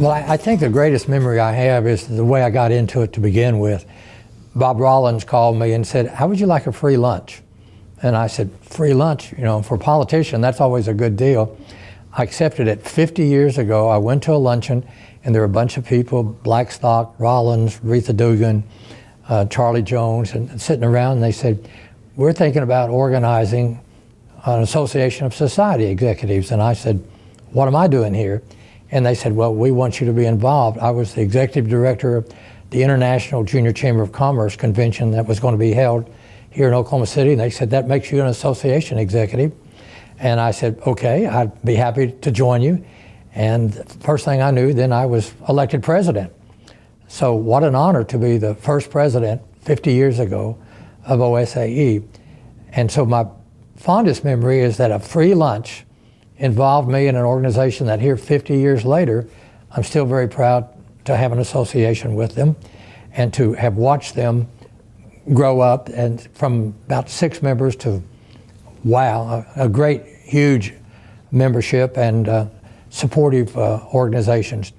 Well, I think the greatest memory I have is the way I got into it to begin with. Bob Rollins called me and said, "How would you like a free lunch?" And I said, "Free lunch, you know, for a politician, that's always a good deal." I accepted it 50 years ago. I went to a luncheon and there were a bunch of people, Blackstock, Rollins, Retha Dugan, Charlie Jones, and sitting around, and they said, "We're thinking about organizing an association of society executives." And I said, "What am I doing here?" And they said, "Well, we want you to be involved." I was the executive director of the International Junior Chamber of Commerce convention that was going to be held here in Oklahoma City. And they said, "That makes you an association executive." And I said, "Okay, I'd be happy to join you." And the first thing I knew, then I was elected president. So what an honor to be the first president 50 years ago of OSAE. And so my fondest memory is that a free lunch involved me in an organization that here 50 years later, I'm still very proud to have an association with them and to have watched them grow up, and from about 6 members to, wow, a great, huge membership and supportive organizations.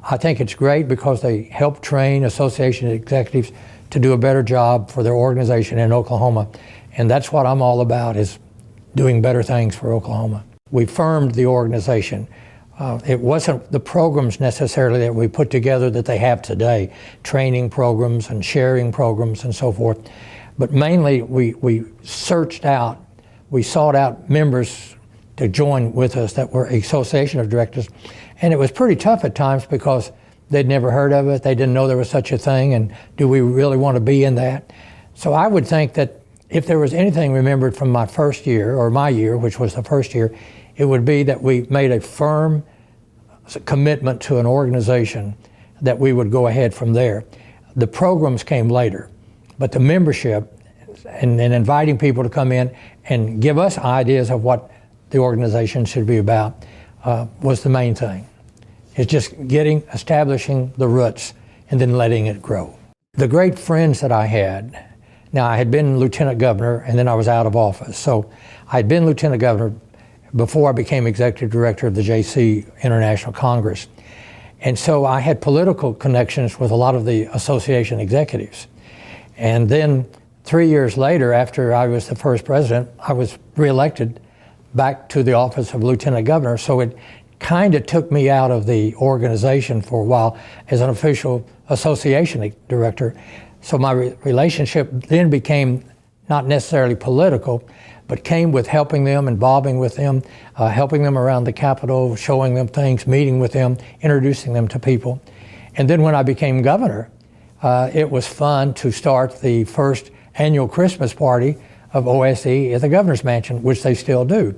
I think it's great because they help train association executives to do a better job for their organization in Oklahoma. And that's what I'm all about, is doing better things for Oklahoma. We firmed the organization. It wasn't the programs necessarily that we put together that they have today, training programs and sharing programs and so forth. But mainly we sought out members to join with us that were association of directors. And it was pretty tough at times because they'd never heard of it. They didn't know there was such a thing, and do we really want to be in that? So I would think that if there was anything remembered from my first year, or my year, which was the first year, it would be that we made a firm commitment to an organization that we would go ahead from there. The programs came later, but the membership and inviting people to come in and give us ideas of what the organization should be about was the main thing. It's just establishing the roots and then letting it grow. The great friends that I had, now I had been lieutenant governor and then I was out of office. So I had been lieutenant governor before I became executive director of the JC International Congress. And so I had political connections with a lot of the association executives. And then 3 years later, after I was the first president, I was reelected back to the office of lieutenant governor. So it kind of took me out of the organization for a while as an official association director. So my relationship then became not necessarily political, but came with helping them, involving with them, helping them around the Capitol, showing them things, meeting with them, introducing them to people. And then when I became governor, it was fun to start the first annual Christmas party of OSE at the governor's mansion, which they still do.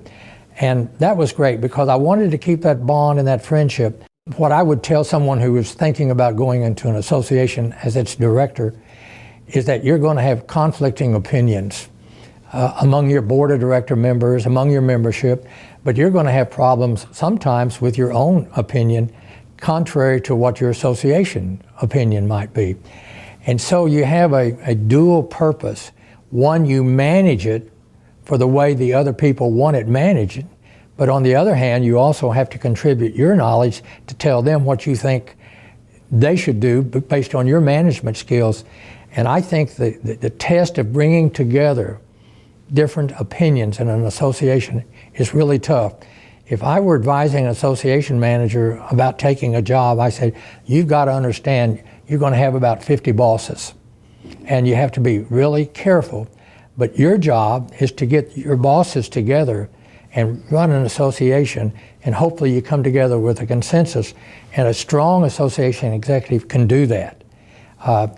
And that was great because I wanted to keep that bond and that friendship. What I would tell someone who was thinking about going into an association as its director is that you're going to have conflicting opinions among your board of director members, among your membership, but you're going to have problems sometimes with your own opinion contrary to what your association opinion might be. And so you have a dual purpose. One, you manage it for the way the other people want it managed, but on the other hand, you also have to contribute your knowledge to tell them what you think they should do based on your management skills. And I think the test of bringing together different opinions in an association is really tough. If I were advising an association manager about taking a job, I said, you've got to understand you're going to have about 50 bosses. And you have to be really careful. But your job is to get your bosses together and run an association, and hopefully you come together with a consensus. And a strong association executive can do that.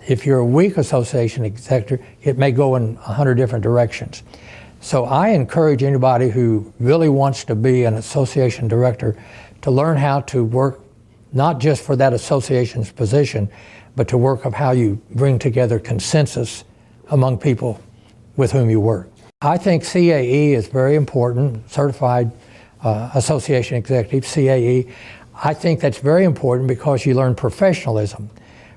If you're a weak association executive, it may go in 100 different directions. So I encourage anybody who really wants to be an association director to learn how to work not just for that association's position, but to work of how you bring together consensus among people with whom you work. I think CAE is very important, Certified Association Executive, CAE. I think that's very important because you learn professionalism.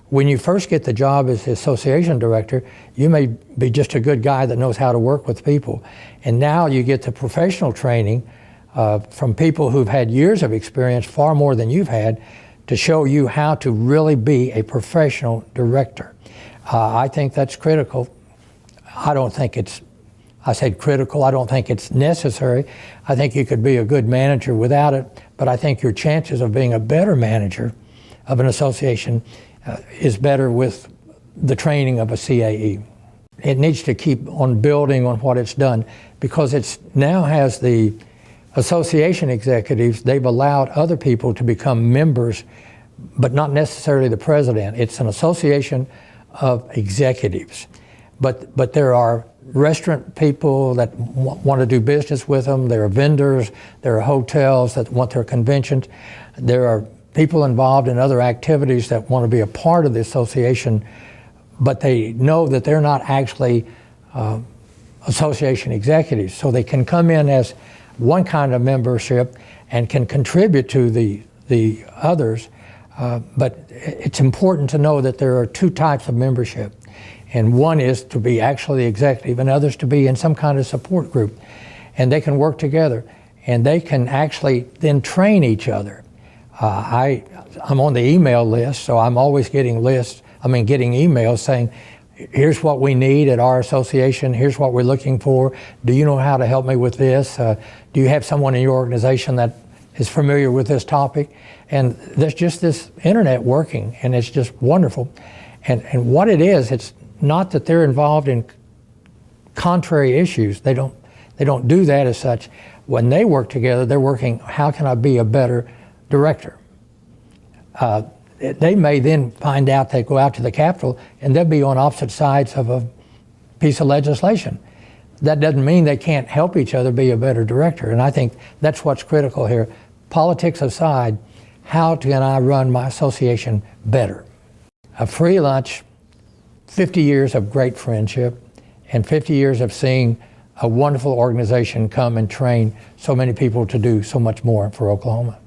When you first get the job as the association director, you may be just a good guy that knows how to work with people. And now you get the professional training from people who've had years of experience, far more than you've had, to show you how to really be a professional director. I think that's critical. I don't think it's, I said critical, I don't think it's necessary. I think you could be a good manager without it, but I think your chances of being a better manager of an association is better with the training of a CAE. It needs to keep on building on what it's done, because it's now has the association executives, they've allowed other people to become members, but not necessarily the president. It's an association of executives. But there are restaurant people that want to do business with them. There are vendors. There are hotels that want their conventions. There are people involved in other activities that want to be a part of the association, but they know that they're not actually association executives. So they can come in as one kind of membership and can contribute to the others. But it's important to know that there are two types of membership. And one is to be actually executive, and others to be in some kind of support group. And they can work together, and they can actually then train each other. I'm on the email list, so I'm always getting getting emails saying, here's what we need at our association, here's what we're looking for. Do you know how to help me with this? Do you have someone in your organization that is familiar with this topic? And there's just this internet working, and it's just wonderful. And what it is, it's not that they're involved in contrary issues. They don't do that as such. When they work together, they're working, how can I be a better director? They may then find out, they go out to the Capitol and they'll be on opposite sides of a piece of legislation. That doesn't mean they can't help each other be a better director. And I think that's what's critical here. Politics aside, how can I run my association better? A free lunch, 50 years of great friendship, and 50 years of seeing a wonderful organization come and train so many people to do so much more for Oklahoma.